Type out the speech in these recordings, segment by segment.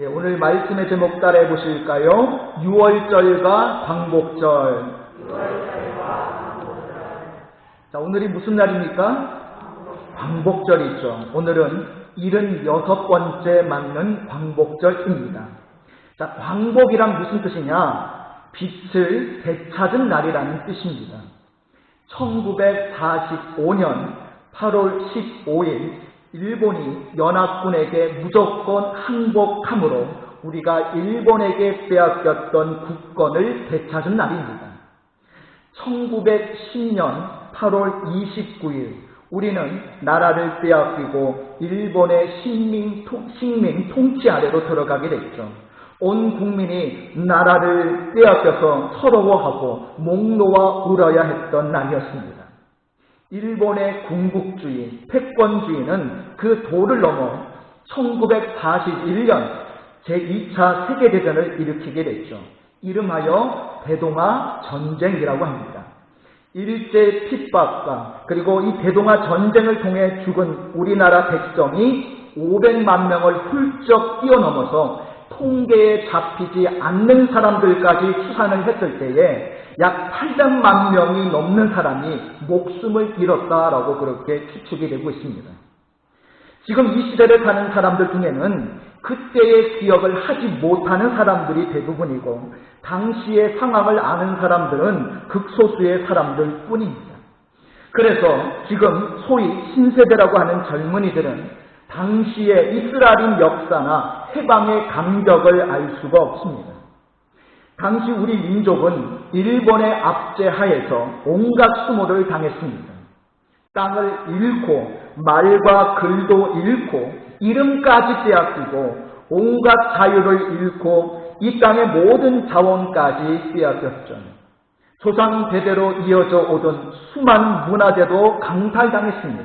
예, 오늘 말씀의 제목 따라해 보실까요? 유월절과 광복절. 자, 오늘이 무슨 날입니까? 광복절이죠. 오늘은 76번째 맞는 광복절입니다. 자, 광복이란 무슨 뜻이냐? 빛을 되찾은 날이라는 뜻입니다. 1945년 8월 15일 일본이 연합군에게 무조건 항복함으로 우리가 일본에게 빼앗겼던 국권을 되찾은 날입니다. 1910년 8월 29일 우리는 나라를 빼앗기고 일본의 식민 통치 아래로 들어가게 됐죠. 온 국민이 나라를 빼앗겨서 서러워하고 목 놓아 울어야 했던 날이었습니다. 일본의 군국주의, 패권주의는 그 도를 넘어 1941년 제2차 세계대전을 일으키게 됐죠. 이름하여 대동아 전쟁이라고 합니다. 일제 핍박과 그리고 이 대동아 전쟁을 통해 죽은 우리나라 백성이 500만 명을 훌쩍 뛰어넘어서 통계에 잡히지 않는 사람들까지 추산을 했을 때에 약 800만 명이 넘는 사람이 목숨을 잃었다라고 그렇게 추측이 되고 있습니다. 지금 이 시대를 사는 사람들 중에는 그때의 기억을 하지 못하는 사람들이 대부분이고 당시의 상황을 아는 사람들은 극소수의 사람들 뿐입니다. 그래서 지금 소위 신세대라고 하는 젊은이들은 당시의 이스라엘 역사나 해방의 감격을 알 수가 없습니다. 당시 우리 민족은 일본의 압제하에서 온갖 수모를 당했습니다. 땅을 잃고 말과 글도 잃고 이름까지 빼앗기고 온갖 자유를 잃고 이 땅의 모든 자원까지 빼앗겼죠. 조상 대대로 이어져 오던 수많은 문화재도 강탈당했습니다.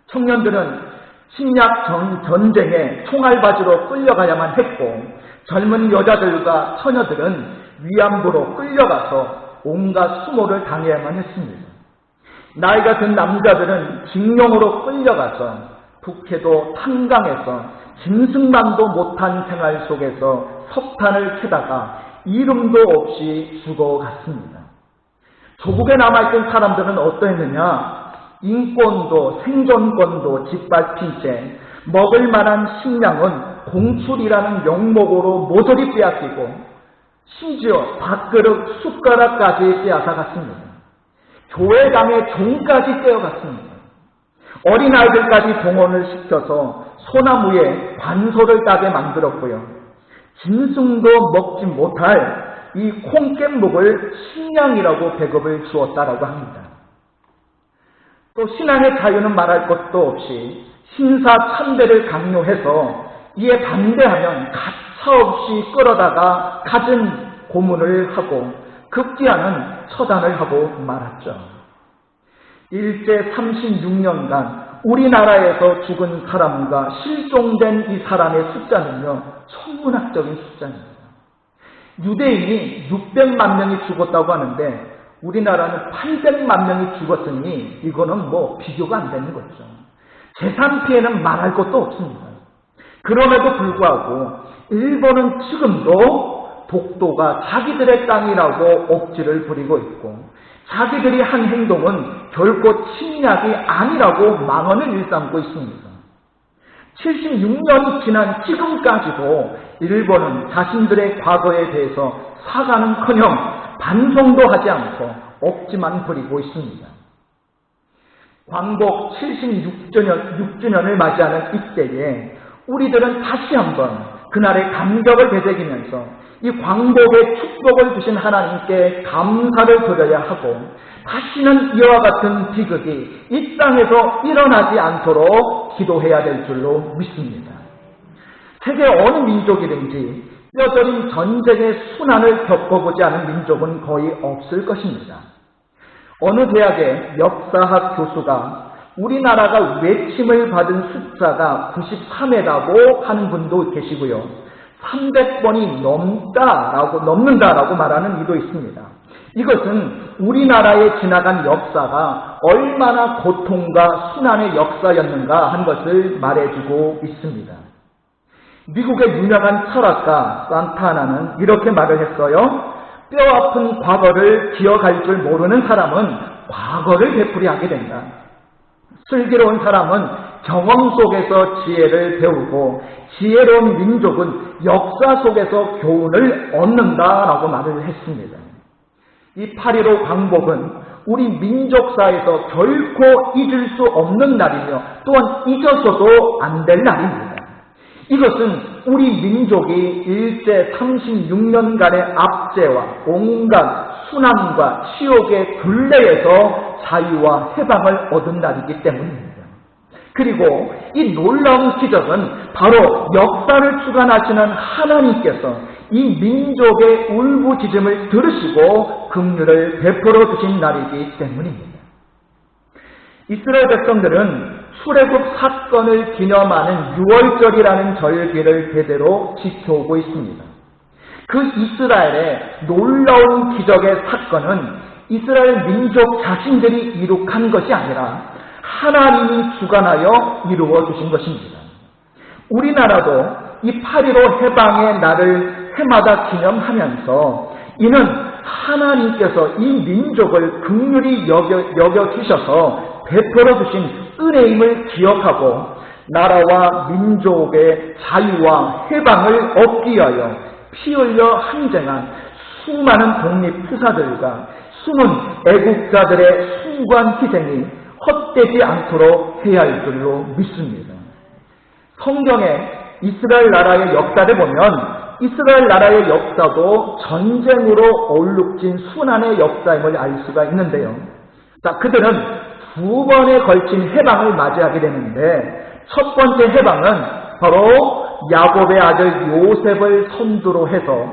청년들은 침략 전쟁에 총알바지로 끌려가야만 했고 젊은 여자들과 처녀들은 위안부로 끌려가서 온갖 수모를 당해야만 했습니다. 나이가 든 남자들은 징용으로 끌려가서 북해도 탄강에서 짐승만도 못한 생활 속에서 석탄을 캐다가 이름도 없이 죽어갔습니다. 조국에 남아있던 사람들은 어떠했느냐? 인권도 생존권도 짓밟힌 채 먹을 만한 식량은 공출이라는 명목으로 모조리 빼앗기고 심지어 밥그릇 숟가락까지 빼앗아갔습니다. 교회당의 종까지 떼어갔습니다. 어린아이들까지 동원을 시켜서 소나무에 관소를 따게 만들었고요. 짐승도 먹지 못할 이 콩깻묵을 식량이라고 배급을 주었다라고 합니다. 또 신앙의 자유는 말할 것도 없이 신사참배를 강요해서 이에 반대하면 가차없이 끌어다가 갖은 고문을 하고 급기야는 처단을 하고 말았죠. 일제 36년간 우리나라에서 죽은 사람과 실종된 이 사람의 숫자는요, 천문학적인 숫자입니다. 유대인이 600만 명이 죽었다고 하는데 우리나라는 800만 명이 죽었으니 이거는 뭐 비교가 안 되는 거죠. 재산 피해는 말할 것도 없습니다. 그럼에도 불구하고 일본은 지금도 독도가 자기들의 땅이라고 억지를 부리고 있고 자기들이 한 행동은 결코 침략이 아니라고 망언을 일삼고 있습니다. 76년이 지난 지금까지도 일본은 자신들의 과거에 대해서 사과는커녕 반성도 하지 않고 억지만 부리고 있습니다. 광복 76주년을 맞이하는 이때에 우리들은 다시 한번 그날의 감격을 되새기면서 이 광복의 축복을 주신 하나님께 감사를 드려야 하고 다시는 이와 같은 비극이 이 땅에서 일어나지 않도록 기도해야 될 줄로 믿습니다. 세계 어느 민족이든지 뼈저린 전쟁의 순환을 겪어보지 않은 민족은 거의 없을 것입니다. 어느 대학의 역사학 교수가 우리나라가 외침을 받은 숫자가 93회라고 하는 분도 계시고요. 300번이 넘는다라고 말하는 이도 있습니다. 이것은 우리나라에 지나간 역사가 얼마나 고통과 순환의 역사였는가 한 것을 말해주고 있습니다. 미국의 유명한 철학가 산타나는 이렇게 말을 했어요. 뼈아픈 과거를 기억할 줄 모르는 사람은 과거를 되풀이하게 된다. 슬기로운 사람은 경험 속에서 지혜를 배우고 지혜로운 민족은 역사 속에서 교훈을 얻는다라고 말을 했습니다. 이 8.15 광복은 우리 민족사에서 결코 잊을 수 없는 날이며 또한 잊어서도 안 될 날입니다. 이것은 우리 민족이 일제 36년간의 압제와 온갖 순환과 치욕의 굴레에서 자유와 해방을 얻은 날이기 때문입니다. 그리고 이 놀라운 기적은 바로 역사를 주관하시는 하나님께서 이 민족의 울부짖음을 들으시고 긍휼을 베풀어 주신 날이기 때문입니다. 이스라엘 백성들은 출애굽 사건을 기념하는 유월절이라는 절기를 대대로 지켜오고 있습니다. 그 이스라엘의 놀라운 기적의 사건은 이스라엘 민족 자신들이 이룩한 것이 아니라 하나님이 주관하여 이루어 주신 것입니다. 우리나라도 이 8.15 해방의 날을 해마다 기념하면서 이는 하나님께서 이 민족을 긍휼히 여겨주셔서 베풀어 주신 은혜임을 기억하고 나라와 민족의 자유와 해방을 얻기 위하여 피 흘려 항쟁한 수많은 독립투사들과 숨은 애국자들의 숭고한 희생이 헛되지 않도록 해야 할 줄로 믿습니다. 성경에 이스라엘 나라의 역사를 보면 이스라엘 나라의 역사도 전쟁으로 얼룩진 순환의 역사임을 알 수가 있는데요. 자, 그들은 두 번에 걸친 해방을 맞이하게 되는데 첫 번째 해방은 바로 야곱의 아들 요셉을 선두로 해서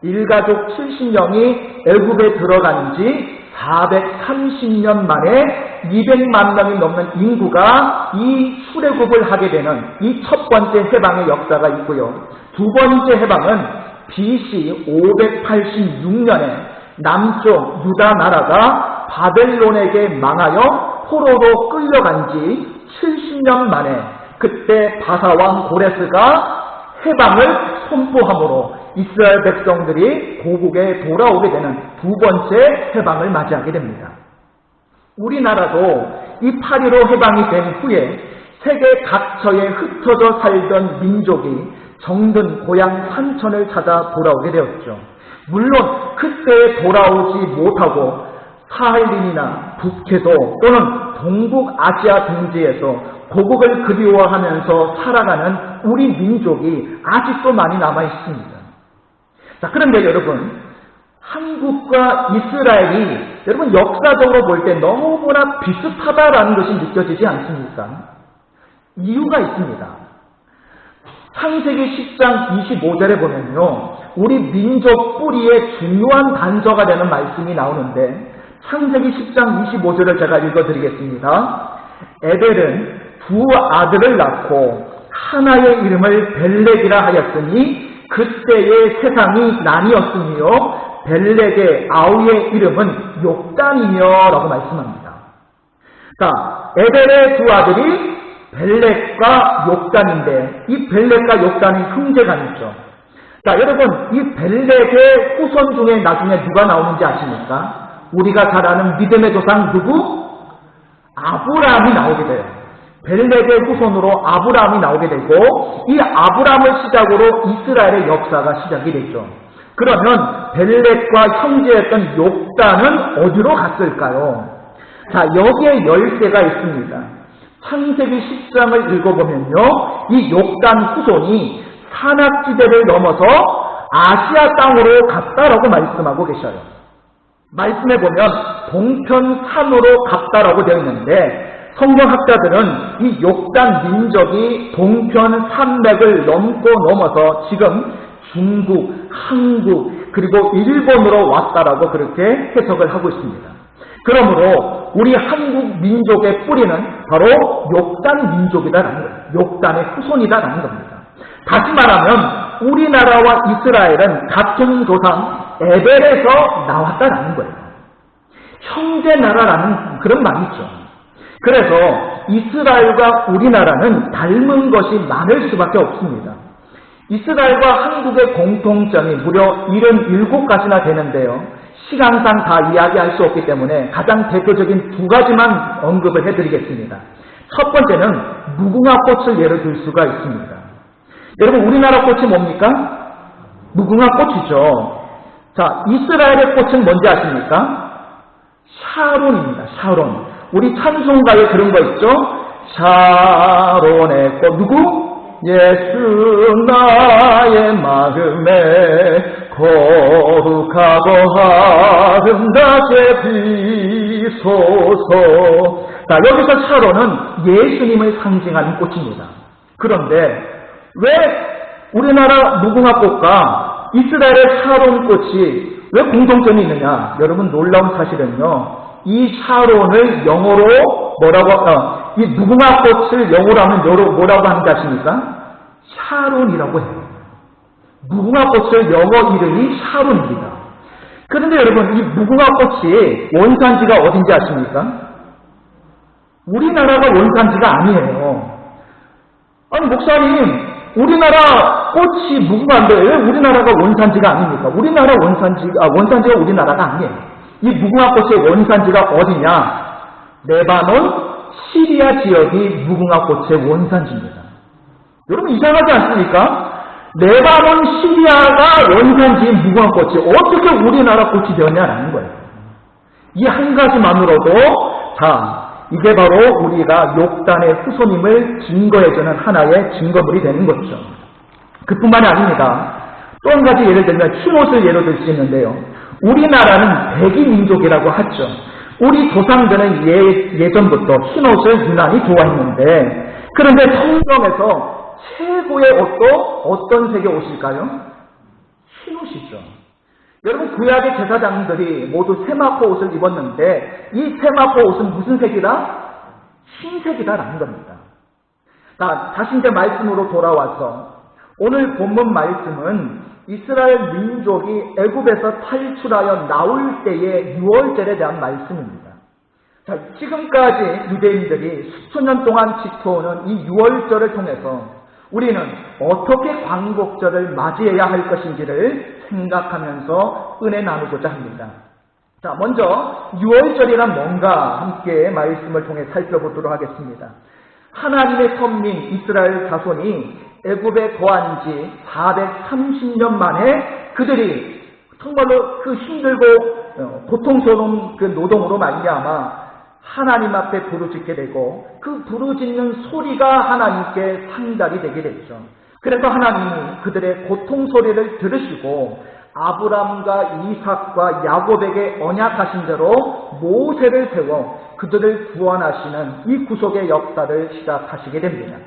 일가족 70명이 애굽에 들어간 지 430년 만에 200만 명이 넘는 인구가 이 출애굽을 하게 되는 이 첫 번째 해방의 역사가 있고요. 두 번째 해방은 BC 586년에 남쪽 유다 나라가 바벨론에게 망하여 포로로 끌려간 지 70년 만에 그때 바사왕 고레스가 해방을 선포함으로 이스라엘 백성들이 고국에 돌아오게 되는 두 번째 해방을 맞이하게 됩니다. 우리나라도 이 8.15 해방이 된 후에 세계 각처에 흩어져 살던 민족이 정든 고향 산천을 찾아 돌아오게 되었죠. 물론 그때 돌아오지 못하고 사할린이나 북해도 또는 동북아시아 등지에서 고국을 그리워하면서 살아가는 우리 민족이 아직도 많이 남아 있습니다. 자, 그런데 여러분, 한국과 이스라엘이 여러분 역사적으로 볼 때 너무나 비슷하다라는 것이 느껴지지 않습니까? 이유가 있습니다. 창세기 10장 25절에 보면요, 우리 민족 뿌리의 중요한 단서가 되는 말씀이 나오는데 창세기 10장 25절을 제가 읽어드리겠습니다. 에벨은 두 아들을 낳고 하나의 이름을 벨렉이라 하였으니 그때의 세상이 나뉘었으며 벨렉의 아우의 이름은 욕단이며 라고 말씀합니다. 자, 에벨의 두 아들이 벨렉과 욕단인데 이 벨렉과 욕단은 형제간이죠. 자, 여러분, 이 벨렉의 후손 중에 나중에 누가 나오는지 아십니까? 우리가 잘 아는 믿음의 조상 누구? 아브라함이 나오게 돼요. 벨렉의 후손으로 아브라함이 나오게 되고 이 아브라함을 시작으로 이스라엘의 역사가 시작이 됐죠. 그러면 벨렉과 형제였던 욕단은 어디로 갔을까요? 자, 여기에 열쇠가 있습니다. 창세기 10장을 읽어보면요, 이 욕단 후손이 산악지대를 넘어서 아시아 땅으로 갔다라고 말씀하고 계셔요. 말씀해 보면 동편 산으로 갔다라고 되어 있는데 성경학자들은 이 욕단 민족이 동편 산맥을 넘고 넘어서 지금 중국, 한국, 그리고 일본으로 왔다라고 그렇게 해석을 하고 있습니다. 그러므로 우리 한국 민족의 뿌리는 바로 욕단 민족이다라는 거예요. 욕단의 후손이다라는 겁니다. 다시 말하면 우리나라와 이스라엘은 같은 조상 에벨에서 나왔다라는 거예요. 형제 나라라는 그런 말이죠. 그래서 이스라엘과 우리나라는 닮은 것이 많을 수밖에 없습니다. 이스라엘과 한국의 공통점이 무려 77가지나 되는데요. 시간상 다 이야기할 수 없기 때문에 가장 대표적인 두 가지만 언급을 해드리겠습니다. 첫 번째는 무궁화꽃을 예로 들 수가 있습니다. 여러분, 우리나라 꽃이 뭡니까? 무궁화꽃이죠. 자, 이스라엘의 꽃은 뭔지 아십니까? 샤론입니다. 샤론. 우리 찬송가에 그런 거 있죠? 샤론의 꽃. 누구? 예수 나의 마음에 거룩하고 아름답게 비소서. 자, 여기서 샤론은 예수님을 상징하는 꽃입니다. 그런데 왜 우리나라 무궁화꽃과 이스라엘의 샤론 꽃이 왜 공통점이 있느냐? 여러분, 놀라운 사실은요, 이 샤론을 영어로 이 무궁화꽃을 영어로 하면 뭐라고 하는지 아십니까? 샤론이라고 해요. 무궁화꽃의 영어 이름이 샤론입니다. 그런데 여러분, 이 무궁화꽃이 원산지가 어딘지 아십니까? 우리나라가 원산지가 아니에요. 아니, 목사님, 우리나라 꽃이 무궁화인데 왜 우리나라가 원산지가 아닙니까? 우리나라 원산지가 우리나라가 아니에요. 이 무궁화꽃의 원산지가 어디냐? 레바논, 시리아 지역이 무궁화꽃의 원산지입니다. 여러분, 이상하지 않습니까? 레바논, 시리아가 원산지인 무궁화꽃이 어떻게 우리나라 꽃이 되었냐라는 거예요. 이 한 가지만으로도 이게 바로 우리가 욕단의 후손임을 증거해주는 하나의 증거물이 되는 것이죠. 그뿐만이 아닙니다. 또 한 가지 예를 들면 흰옷을 예로 들 수 있는데요. 우리나라는 백이민족이라고 하죠. 우리 조상들은 예전부터 흰옷을 유난히 좋아했는데, 그런데 성경에서 최고의 옷도 어떤 색의 옷일까요? 흰옷이죠. 여러분, 구약의 제사장들이 모두 세마포 옷을 입었는데 이 세마포 옷은 무슨 색이다? 흰색이다라는 겁니다. 자, 다시 이제 말씀으로 돌아와서 오늘 본문 말씀은 이스라엘 민족이 애굽에서 탈출하여 나올 때의 유월절에 대한 말씀입니다. 자, 지금까지 유대인들이 수천 년 동안 지켜오는 이 유월절을 통해서 우리는 어떻게 광복절을 맞이해야 할 것인지를 생각하면서 은혜 나누고자 합니다. 자, 먼저 유월절이란 뭔가 함께 말씀을 통해 살펴보도록 하겠습니다. 하나님의 선민 이스라엘 자손이 애굽에 거한 지 430년 만에 그들이 정말로 그 힘들고 고통스러운 그 노동으로 말미암아 하나님 앞에 부르짖게 되고 그 부르짖는 소리가 하나님께 상달이 되게 됐죠. 그래서 하나님이 그들의 고통 소리를 들으시고 아브람과 이삭과 야곱에게 언약하신 대로 모세를 세워 그들을 구원하시는 이 구속의 역사를 시작하시게 됩니다.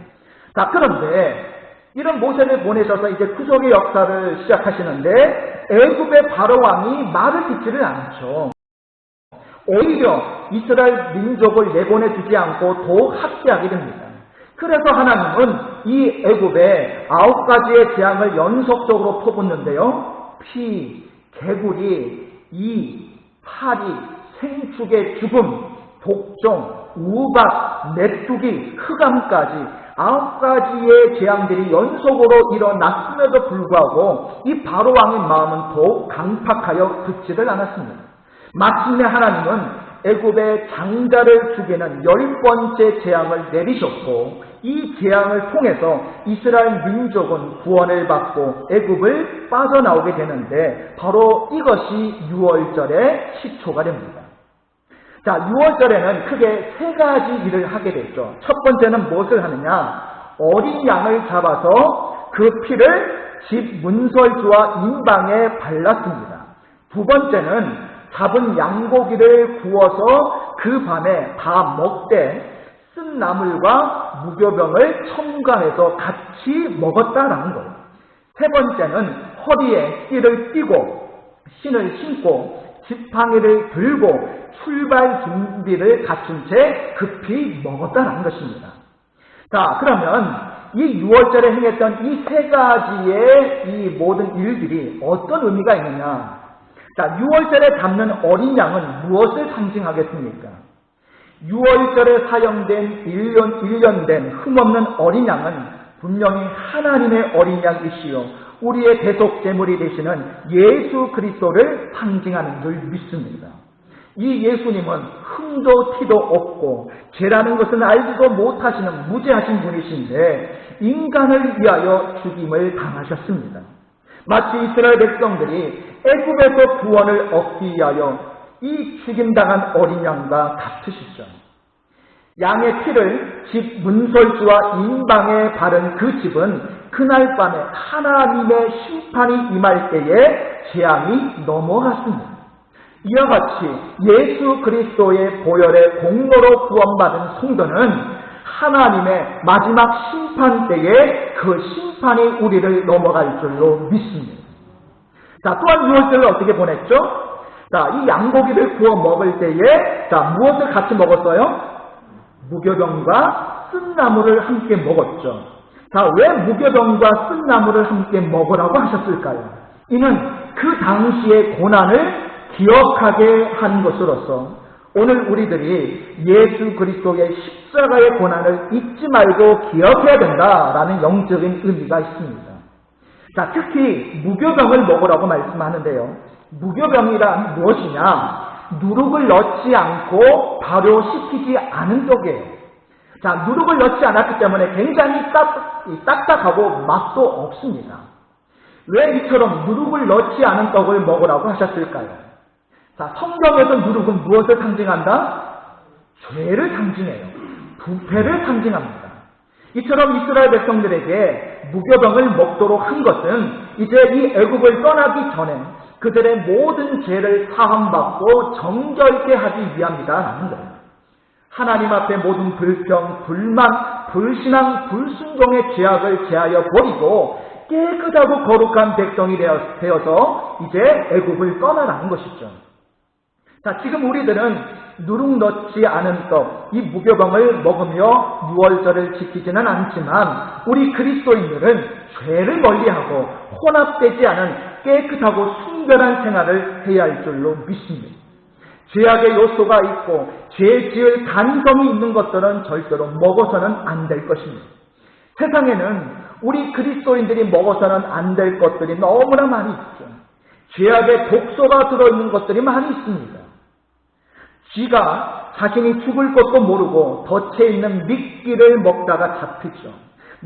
자, 그런데 이런 모세를 보내셔서 이제 구속의 역사를 시작하시는데 애굽의 바로 왕이 말을 듣지를 않죠. 오히려 이스라엘 민족을 내보내주지 않고 더욱 학대하게 됩니다. 그래서 하나님은 이 애굽에 9가지의 재앙을 연속적으로 퍼붓는데요. 피, 개구리, 이, 파리, 생축의 죽음, 독종, 우박, 메뚜기, 흑암까지 9가지의 재앙들이 연속으로 일어났음에도 불구하고 이 바로왕의 마음은 더욱 강팍하여 듣지를 않았습니다. 마침내 하나님은 애굽의 장자를 죽이는 10번째 재앙을 내리셨고 이 재앙을 통해서 이스라엘 민족은 구원을 받고 애굽을 빠져나오게 되는데 바로 이것이 유월절의 시초가 됩니다. 자, 유월절에는 크게 3가지 일을 하게 됐죠. 첫 번째는 무엇을 하느냐? 어린 양을 잡아서 그 피를 집 문설주와 인방에 발랐습니다. 두 번째는 잡은 양고기를 구워서 그 밤에 다 먹되 쓴 나물과 무교병을 첨가해서 같이 먹었다라는 거예요. 세 번째는 허리에 띠를 띠고 신을 신고 지팡이를 들고 출발 준비를 갖춘 채 급히 먹었다라는 것입니다. 자, 그러면 이 유월절에 행했던 이 3가지의 이 모든 일들이 어떤 의미가 있느냐? 자, 유월절에 잡는 어린 양은 무엇을 상징하겠습니까? 유월절에 사용된 1년 된 흠없는 어린 양은 분명히 하나님의 어린 양이시요 우리의 대속 제물이 되시는 예수 그리스도를 상징하는 줄 믿습니다. 이 예수님은 흠도 티도 없고 죄라는 것은 알지도 못하시는 무죄하신 분이신데 인간을 위하여 죽임을 당하셨습니다. 마치 이스라엘 백성들이 애굽에서 구원을 얻기 위하여 이 죽임당한 어린 양과 같으시죠. 양의 피를 집 문설주와 인방에 바른 그 집은 그날 밤에 하나님의 심판이 임할 때에 재앙이 넘어갔습니다. 이와 같이 예수 그리스도의 보혈의 공로로 구원받은 성도는 하나님의 마지막 심판 때에 그 심판이 우리를 넘어갈 줄로 믿습니다. 자, 또한 6월절을 어떻게 보냈죠? 자, 이 양고기를 구워 먹을 때에 무엇을 같이 먹었어요? 무교병과 쓴나물을 함께 먹었죠. 자, 왜 무교병과 쓴나물을 함께 먹으라고 하셨을까요? 이는 그 당시의 고난을 기억하게 한 것으로서 오늘 우리들이 예수 그리스도의 십자가의 고난을 잊지 말고 기억해야 된다라는 영적인 의미가 있습니다. 자, 특히 무교병을 먹으라고 말씀하는데요. 무교병이란 무엇이냐? 누룩을 넣지 않고 발효시키지 않은 떡이에요. 자, 누룩을 넣지 않았기 때문에 굉장히 딱딱하고 맛도 없습니다. 왜 이처럼 누룩을 넣지 않은 떡을 먹으라고 하셨을까요? 자, 성경에서 누룩은 무엇을 상징한다? 죄를 상징해요. 부패를 상징합니다. 이처럼 이스라엘 백성들에게 무교병을 먹도록 한 것은 이제 이 애굽을 떠나기 전에 그들의 모든 죄를 사함받고 정결케 하기 위함이다라는 거예요. 하나님 앞에 모든 불평, 불만, 불신앙, 불순종의 죄악을 제하여 버리고 깨끗하고 거룩한 백성이 되어서 이제 애굽을 떠나라는 것이죠. 자, 지금 우리들은 누룩 넣지 않은 떡, 이 무교병을 먹으며 유월절을 지키지는 않지만 우리 그리스도인들은 죄를 멀리하고 혼합되지 않은 깨끗하고 순결한 생활을 해야 할 줄로 믿습니다. 죄악의 요소가 있고 죄 지을 간성이 있는 것들은 절대로 먹어서는 안 될 것입니다. 세상에는 우리 그리스도인들이 먹어서는 안 될 것들이 너무나 많이 있죠. 죄악의 독소가 들어있는 것들이 많이 있습니다. 쥐가 자신이 죽을 것도 모르고 덫에 있는 미끼를 먹다가 잡히죠.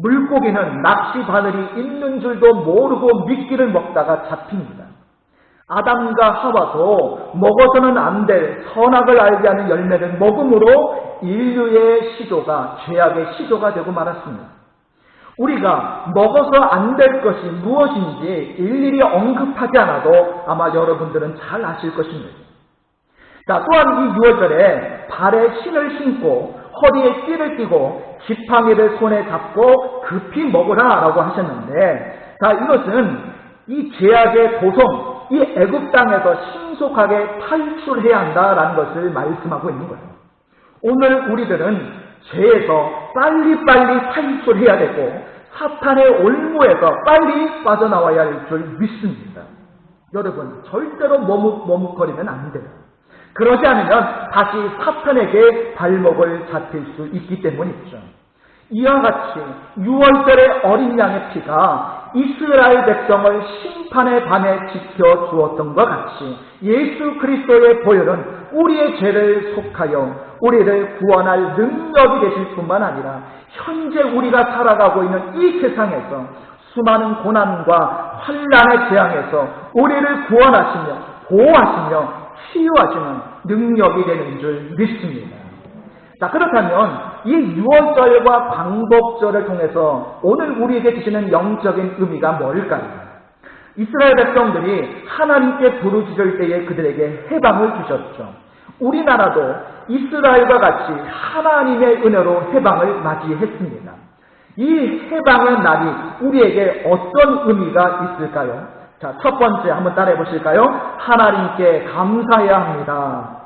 물고기는 낚시 바늘이 있는 줄도 모르고 미끼를 먹다가 잡힙니다. 아담과 하와도 먹어서는 안 될 선악을 알게 하는 열매를 먹음으로 인류의 시조가 죄악의 시조가 되고 말았습니다. 우리가 먹어서 안 될 것이 무엇인지 일일이 언급하지 않아도 아마 여러분들은 잘 아실 것입니다. 자, 또한 이 6월절에 발에 신을 신고 허리에 띠를 띠고 지팡이를 손에 잡고 급히 먹으라라고 하셨는데, 자, 이것은 이 죄악의 고통, 이 애굽 땅에서 신속하게 탈출해야 한다라는 것을 말씀하고 있는 거예요. 오늘 우리들은 죄에서 빨리빨리 탈출해야 되고 사탄의 올무에서 빨리 빠져나와야 할 줄 믿습니다. 여러분, 절대로 머뭇거리면 안 돼요. 그러지 않으면 다시 사탄에게 발목을 잡힐 수 있기 때문이죠. 이와 같이 6월절의 어린 양의 피가 이스라엘 백성을 심판의 밤에 지켜주었던 것 같이 예수 그리스도의 보혈은 우리의 죄를 속하여 우리를 구원할 능력이 되실 뿐만 아니라 현재 우리가 살아가고 있는 이 세상에서 수많은 고난과 환난의 재앙에서 우리를 구원하시며 보호하시며 치유하시는 능력이 되는 줄 믿습니다. 자, 그렇다면 이 6월절과 광복절을 통해서 오늘 우리에게 주시는 영적인 의미가 뭘까요? 이스라엘 백성들이 하나님께 부르짖을 때에 그들에게 해방을 주셨죠. 우리나라도 이스라엘과 같이 하나님의 은혜로 해방을 맞이했습니다. 이 해방의 날이 우리에게 어떤 의미가 있을까요? 자, 첫 번째 한번 따라해 보실까요? 하나님께 감사해야 합니다.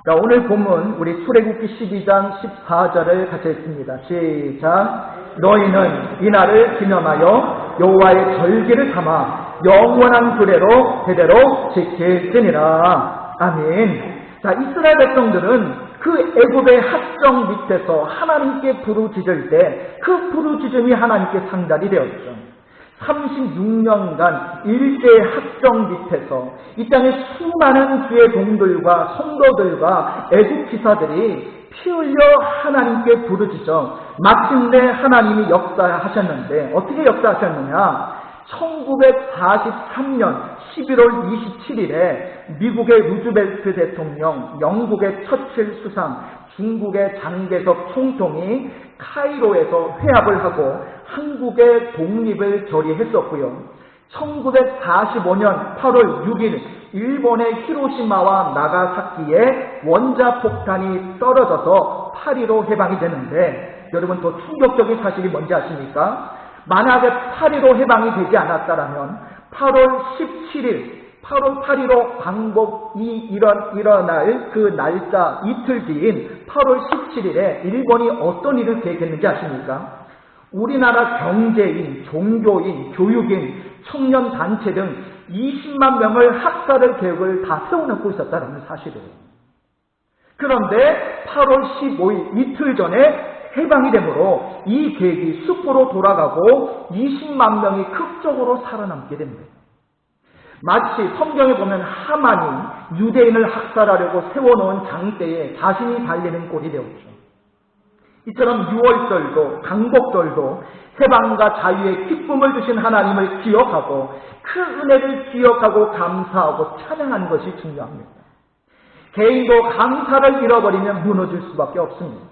자, 오늘 본문 우리 출애굽기 12장 14절을 같이 읽습니다. 시작. 너희는 이날을 기념하여 여호와의 절기를 삼아 영원한 규례로 대대로 지킬지니라. 아멘. 자, 이스라엘 백성들은 그 애굽의 합정 밑에서 하나님께 부르짖을 때 그 부르짖음이 하나님께 상달이 되었죠. 36년간 일제 합정 밑에서 이 땅에 수많은 주의 종들과 성도들과 애국 기사들이 피 흘려 하나님께 부르짖어 마침내 하나님이 역사하셨는데 어떻게 역사하셨느냐? 1943년 11월 27일에 미국의 루즈벨트 대통령, 영국의 처칠 수상, 중국의 장개석 총통이 카이로에서 회합을 하고 한국의 독립을 결의했었고요. 1945년 8월 6일 일본의 히로시마와 나가사키에 원자폭탄이 떨어져서 8.15 해방이 되는데 여러분 더 충격적인 사실이 뭔지 아십니까? 만약에 8.15 해방이 되지 않았다면 8월 17일 8월 8.15 광복이 일어날 그 날짜 이틀 뒤인 8월 17일에 일본이 어떤 일을 계획했는지 아십니까? 우리나라 경제인, 종교인, 교육인, 청년단체 등 20만 명을 학살할 계획을 다 세워놓고 있었다는 사실이에요. 그런데 8월 15일 이틀 전에 해방이 되므로 이 계획이 숲으로 돌아가고 20만 명이 극적으로 살아남게 됩니다. 마치 성경에 보면 하만이 유대인을 학살하려고 세워놓은 장대에 자신이 달리는 꼴이 되었죠. 이처럼 6월절도 강복절도 해방과 자유의 기쁨을 주신 하나님을 기억하고 그 은혜를 기억하고 감사하고 찬양하는 것이 중요합니다. 개인도 감사를 잃어버리면 무너질 수밖에 없습니다.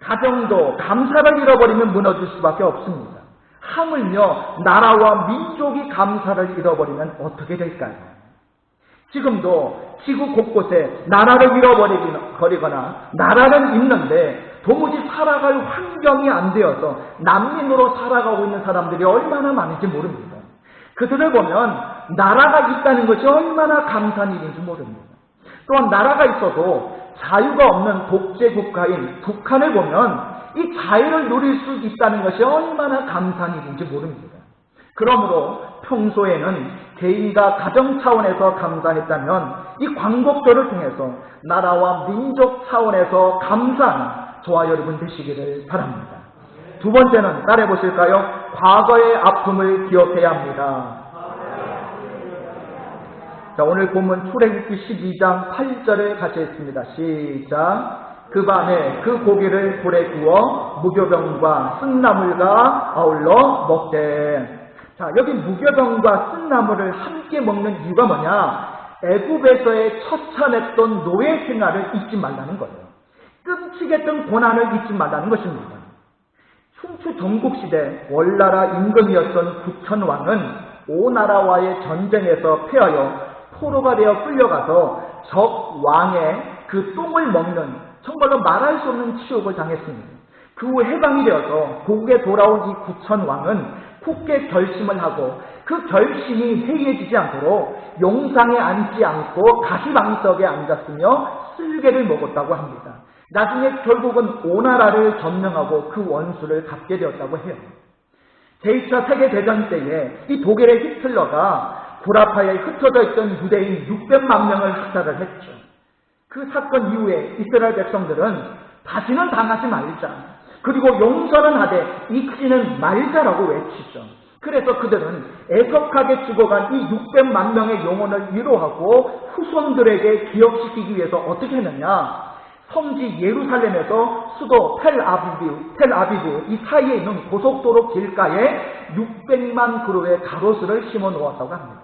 가정도 감사를 잃어버리면 무너질 수밖에 없습니다. 하물며 나라와 민족이 감사를 잃어버리면 어떻게 될까요? 지금도 지구 곳곳에 나라를 잃어버리거나 나라는 있는데 도무지 살아갈 환경이 안 되어서 난민으로 살아가고 있는 사람들이 얼마나 많은지 모릅니다. 그들을 보면 나라가 있다는 것이 얼마나 감사한 일인지 모릅니다. 또한 나라가 있어도 자유가 없는 독재 국가인 북한을 보면 이 자유를 누릴 수 있다는 것이 얼마나 감사한 일인지 모릅니다. 그러므로 평소에는 개인과 가정 차원에서 감사했다면 이 광복절을 통해서 나라와 민족 차원에서 감사하는 저와 여러분 되시기를 바랍니다. 두 번째는 따라해 보실까요? 과거의 아픔을 기억해야 합니다. 자, 오늘 본문 출애굽기 12장 8절에 같이 있습니다. 시작. 그 밤에 그 고기를 불에 구워 무교병과 쓴나물과 아울러 먹되. 자, 여기 무교병과 쓴나물을 함께 먹는 이유가 뭐냐? 애굽에서의 처참했던 노예 생활을 잊지 말라는 거예요. 끔찍했던 고난을 잊지 말라는 것입니다. 흉추 전국시대 월나라 임금이었던 구천왕은 오나라와의 전쟁에서 패하여 포로가 되어 끌려가서 적 왕의 그 똥을 먹는 정말로 말할 수 없는 치욕을 당했습니다. 그 후 해방이 되어서 고국에 돌아온 이 구천왕은 굳게 결심을 하고 그 결심이 해이해지지 않도록 용상에 앉지 않고 가시방석에 앉았으며 쓸개를 먹었다고 합니다. 나중에 결국은 오나라를 점령하고 그 원수를 갚게 되었다고 해요. 제2차 세계대전 때에 이 독일의 히틀러가 구라파에 흩어져 있던 유대인 600만 명을 학살을 했죠. 그 사건 이후에 이스라엘 백성들은 다시는 당하지 말자, 그리고 용서는 하되 잊지는 말자라고 외치죠. 그래서 그들은 애석하게 죽어간 이 600만 명의 영혼을 위로하고 후손들에게 기억시키기 위해서 어떻게 했느냐? 성지 예루살렘에서 수도 텔아비브 이 사이에 있는 고속도로 길가에 600만 그루의 가로수를 심어 놓았다고 합니다.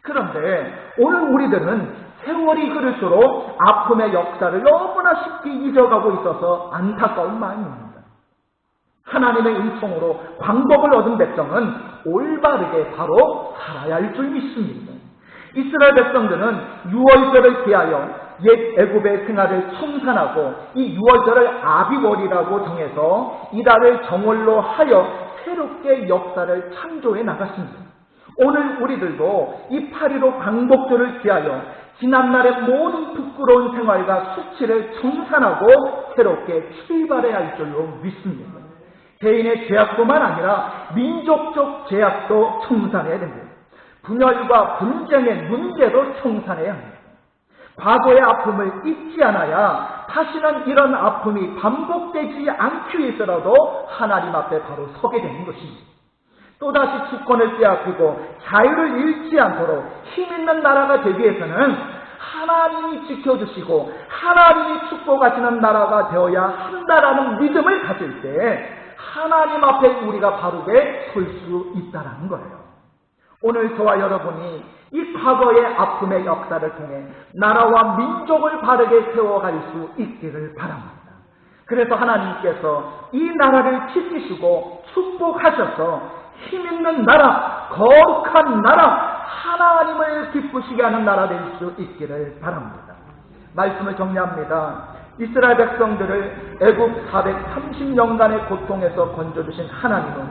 그런데 오늘 우리들은 세월이 흐를수록 아픔의 역사를 너무나 쉽게 잊어가고 있어서 안타까운 마음입니다. 하나님의 은총으로 광복을 얻은 백성은 올바르게 바로 살아야 할 줄 믿습니다. 이스라엘 백성들은 유월절을 기하여 옛 애굽의 생활을 청산하고 이 유월절을 아비월이라고 정해서 이달을 정월로 하여 새롭게 역사를 창조해 나갔습니다. 오늘 우리들도 이 8.15 광복절을 기하여 지난날의 모든 부끄러운 생활과 수치를 청산하고 새롭게 출발해야 할 줄로 믿습니다. 개인의 죄악뿐만 아니라 민족적 죄악도 청산해야 됩니다. 분열과 분쟁의 문제도 청산해야 합니다. 과거의 아픔을 잊지 않아야 다시는 이런 아픔이 반복되지 않기 위해서라도 하나님 앞에 바로 서게 되는 것입니다. 또다시 주권을 빼앗기고 자유를 잃지 않도록 힘있는 나라가 되기 위해서는 하나님이 지켜주시고 하나님이 축복하시는 나라가 되어야 한다라는 믿음을 가질 때 하나님 앞에 우리가 바르게 설 수 있다는 거예요. 오늘 저와 여러분이 이 과거의 아픔의 역사를 통해 나라와 민족을 바르게 세워갈 수 있기를 바랍니다. 그래서 하나님께서 이 나라를 지키시고 축복하셔서 힘있는 나라, 거룩한 나라, 하나님을 기쁘시게 하는 나라 될 수 있기를 바랍니다. 말씀을 정리합니다. 이스라엘 백성들을 애굽 430년간의 고통에서 건져주신 하나님은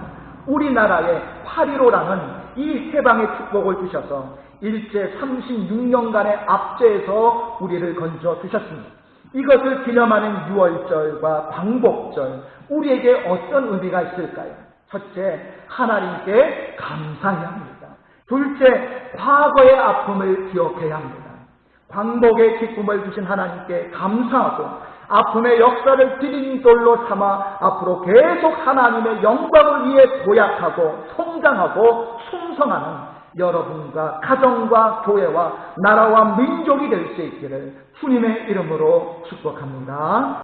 우리나라에 8.15라는 이 해방의 축복을 주셔서 일제 36년간의 압제에서 우리를 건져주셨습니다. 이것을 기념하는 6월절과 광복절, 우리에게 어떤 의미가 있을까요? 첫째, 하나님께 감사해야 합니다. 둘째, 과거의 아픔을 기억해야 합니다. 광복의 기쁨을 주신 하나님께 감사하고 아픔의 역사를 디딤돌로 삼아 앞으로 계속 하나님의 영광을 위해 도약하고 성장하고 충성하는 여러분과 가정과 교회와 나라와 민족이 될 수 있기를 주님의 이름으로 축복합니다.